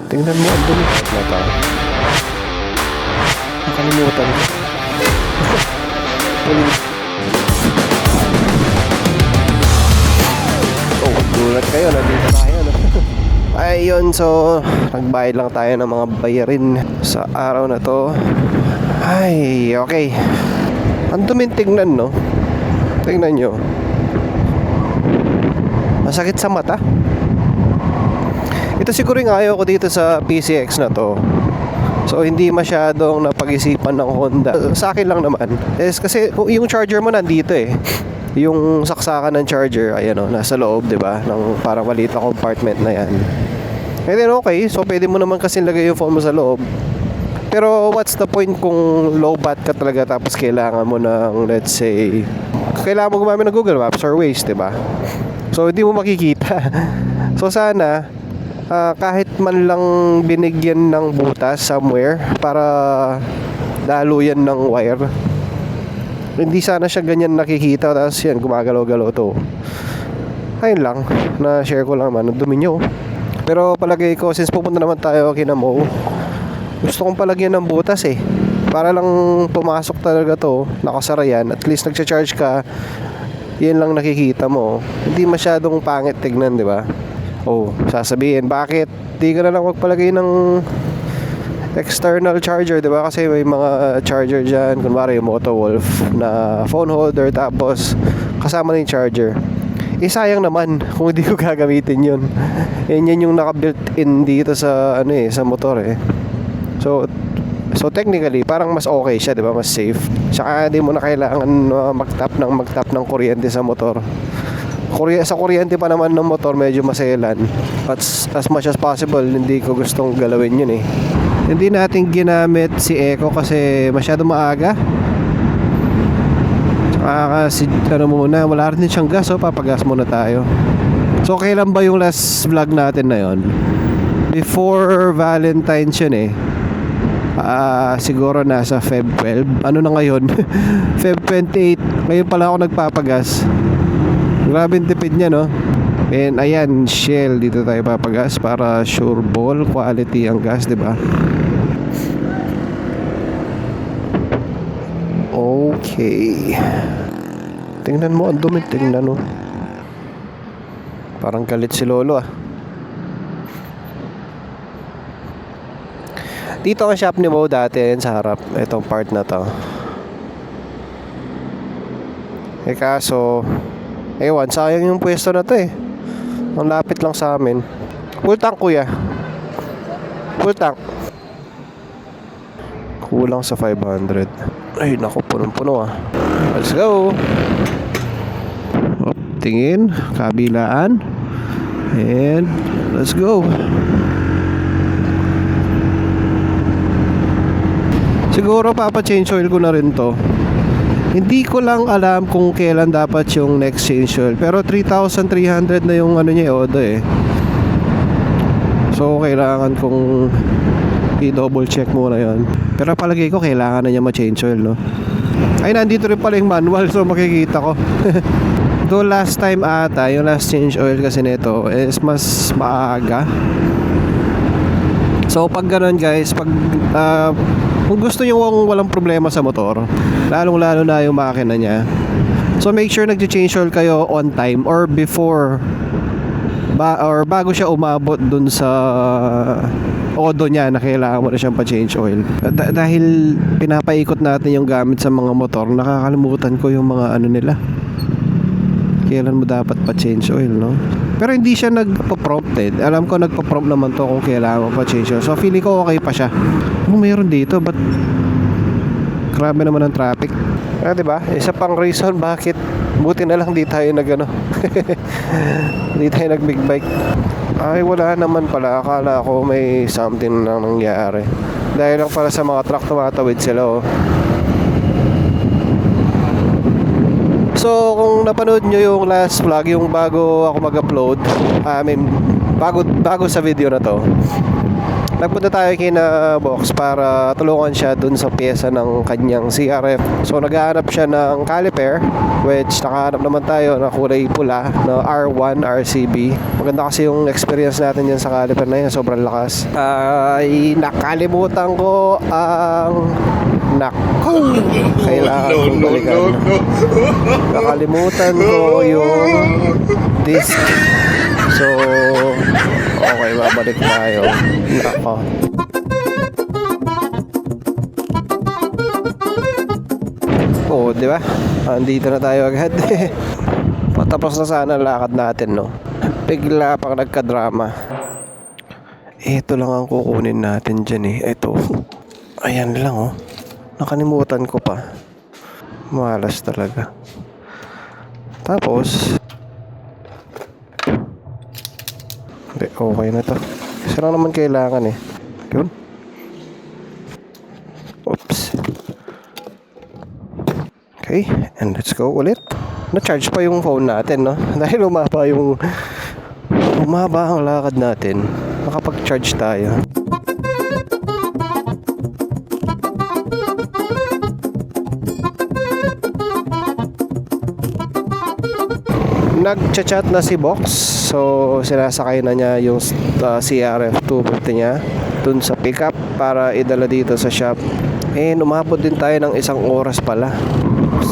Tingnan mo, ang dumi. Mata. Nakalimutan ko. Oh, gulat kayo. Nandito tayo, no? Ayun, so nagbayad lang tayo ng mga bayarin sa araw na to. Ay, okay. Ang duming tingnan, no? Tingnan nyo. Masakit sa mata. Ito siguro yung ayaw ko dito sa PCX na to. So hindi masyadong napag-isipan ng Honda. Sa akin lang naman is kasi yung charger mo nandito eh. Yung saksakan ng charger, ayan o, nasa loob, diba? Ng parang maliit na compartment na yan. And then okay, so pwede mo naman kasi lagay yung phone mo sa loob. Pero what's the point kung low bat ka talaga tapos kailangan mo ng, let's say, kailangan mo gumamit ng Google Maps or Waze, diba? So hindi mo makikita. So sana kahit man lang binigyan ng butas somewhere para daluyan ng wire, hindi sana siya ganyan nakikita. Tapos yan, gumagalaw-galaw to. Ayun lang, na-share ko lang naman. Ang dumi nyo. Pero palagay ko, since pupunta naman tayo kina Mo, gusto kong palagyan ng butas eh. Para lang pumasok talaga to, nakasara yan. At least nagcha-charge ka, yan lang nakikita mo. Hindi masyadong pangit tignan, di ba? Oh, sasabihin, bakit di ka na lang magpalagay ng external charger, di ba? Kasi may mga charger dyan, kunwari yung Motowolf na phone holder, tapos kasama na yung charger. Eh sayang naman kung hindi ko gagamitin yun. Yan yung naka-built in dito sa ano eh, sa motor eh. So technically parang mas okay siya, di ba? Mas safe. Tsaka hindi mo na kailangan magtap ng kuryente sa motor. Sa kuryente pa naman ng motor medyo maselan. But as much as possible, hindi ko gustong galawin yun eh. Hindi natin ginamit si Eco kasi masyado maaga. Kasi ano muna, wala rin siyang gas, so papagas muna tayo. So kailan ba yung last vlog natin na yon? Before Valentine's yun eh. Siguro nasa Feb 12. Ano na ngayon? Feb 28. Ngayon pala ako nagpapagas. Grabe yung tipid niya, no? And ayan, Shell, dito tayo papagas para sure ball quality ang gas, di ba? Okay. Tingnan mo, ang dumi. Tingnan mo. Parang galit si Lolo ah. Dito ang shop ni Mo dati, yan sa harap. Itong part na to. Eh kaso, ewan, sayang yung pwesto na to eh. Ang lapit lang sa amin. Full tank kuya. Full tank. Kulang sa 500. Ay naku, punong-puno ah. Let's go. Tingin, kabilaan. And let's go. Siguro papa-change oil ko na rin to. Hindi ko lang alam kung kailan dapat yung next change oil. Pero 3,300 na yung ano niya, Odo eh. So kailangan kong i-double check muna yon. Pero palagay ko kailangan na niya ma-change oil, no? Ay, nandito rin pala yung manual, so makikita ko. Do last time ata, yung last change oil kasi nito is mas maaga. So pag ganun guys, pag kung gusto nyo walang problema sa motor, lalong lalo na yung makina nya, so make sure nag-change oil kayo on time or before or bago siya umabot dun sa odo niya na kailangan mo na siyang pa-change oil. Dahil pinapaikot natin yung gamit sa mga motor, nakakalimutan ko yung mga ano nila, kailan mo dapat pa-change oil, no? Pero hindi siya nagpo-prompt eh. Alam ko nagpo-prompt naman to kung kailangan mo pa-change oil. So feeling ko okay pa siya. Mayroon dito, but grabe naman ang traffic. Diba? Isa pang reason bakit buti na lang di tayo nag-ano. Di tayo nag-big bike. Ay, wala naman pala. Akala ko may something na nangyari. Dahil lang para sa mga truck tumatawid sila, oh. So, kung napanood nyo yung last vlog, yung bago ako mag-upload, bago sa video na to, nagpunta tayo kina Box para tulungan siya dun sa pyesa ng kanyang CRF. So naghahanap siya ng caliper, which nakahanap naman tayo na kulay pula na R1 RCB. Maganda kasi yung experience natin yan sa caliper na yun, sobrang lakas. Ay nakalimutan ko ang kailangan kong balikan. Nakalimutan ko yung disc. So okay, babalik tayo. Nako. Oo, di ba? Andito na tayo agad. Patapos na sana ang lakad natin, no? Bigla pang nagka-drama. Ito lang ang kukunin natin dyan eh. Ito. Ayan lang, oh. Nakalimutan ko pa. Malas talaga. Tapos hindi, okay na to. Isa lang naman kailangan eh. Yun. Oops. Okay, and let's go ulit. Na-charge pa yung phone natin, no? Dahil umaba ang lakad natin. Nakapag-charge tayo. Nag-chat na si Box. So sinasakay na niya yung CRF 250 niya dun sa pickup para idala dito sa shop. And umabot din tayo ng 1 oras pala.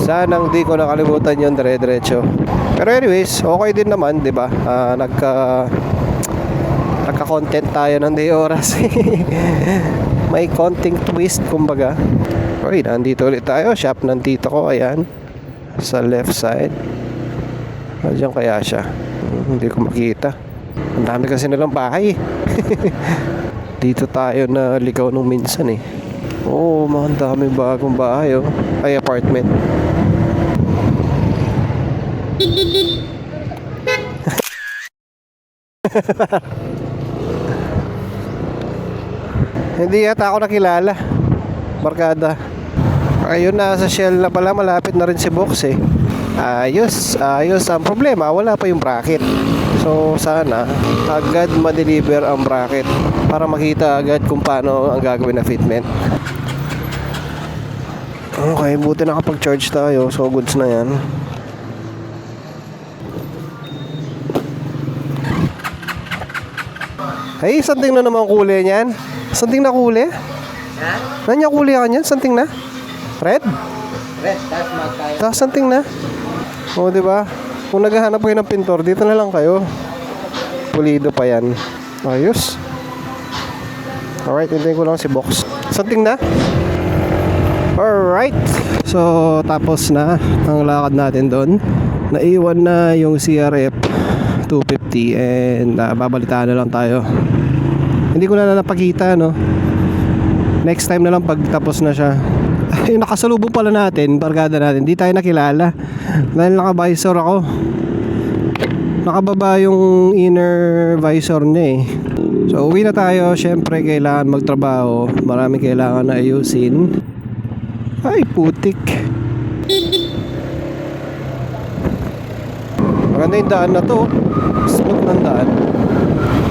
Sanang di ko nakalimutan yung dire-diretso. Pero anyways, okay din naman, 'di ba? Nagka-content tayo ng di oras. May konting twist kumbaga. Okay, nandito ulit tayo. Shop ng tito ko, ayan. Sa left side. Diyan kaya siya? Hindi ko makita. Ang dami kasi nilang bahay. Dito tayo na ligaw nung minsan eh. Oo, ang dami bagong bahay oh. Ay, apartment. Hindi yata ako nakilala. Barkada. Ayun, nasa Shell na pala. Malapit na rin si Box eh. Ayos. Ang problema, wala pa yung bracket. So sana agad ma-deliver ang bracket para makita agad kung paano ang gagawin na fitment. Okay, buti nakapag-charge tayo. So goods na yan. Hey, something na naman kulay niyan. Something na kulay? Ha? Nanya kulay ka niyan? Something na? Red? Red, tas magkaya. Tapos something na? O, diba? Kung naghahanap kayo ng pintor, dito na lang kayo. Pulido pa yan. Ayos. Alright, hintayin ko lang si Box. Something na? Alright. So, tapos na ang lakad natin doon. Naiwan na yung CRF 250 and babalitaan na lang tayo. Hindi ko na napakita, no? Next time na lang pag tapos na siya. Ay, nakasalubong pala natin, barkada natin. Di tayo nakilala. Dahil naka-visor ako. Nakababa yung inner visor niya eh. So, uwi na tayo. Siyempre, kailangan magtrabaho. Maraming kailangan na ayusin. Ay, putik. Maganda yung daan na to. Smooth ng daan.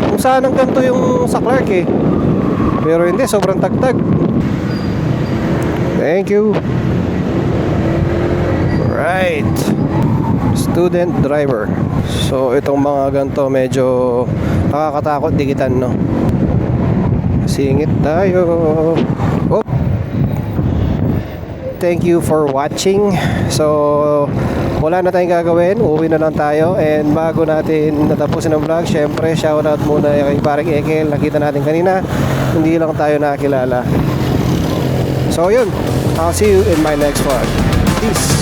Kung saan ang ganito yung sa Clark eh. Pero hindi, sobrang tagtag. Thank you. Right. Student driver. So itong mga ganito medyo nakakatakot dikitan, no? Singit tayo. Oh. Thank you for watching. So wala na tayong gagawin, uuwi na lang tayo. And bago natin natapusin ang vlog, syempre shoutout muna kay Paring Ekel. Nakita natin kanina, hindi lang tayo nakilala. So yun, I'll see you in my next vlog. Peace.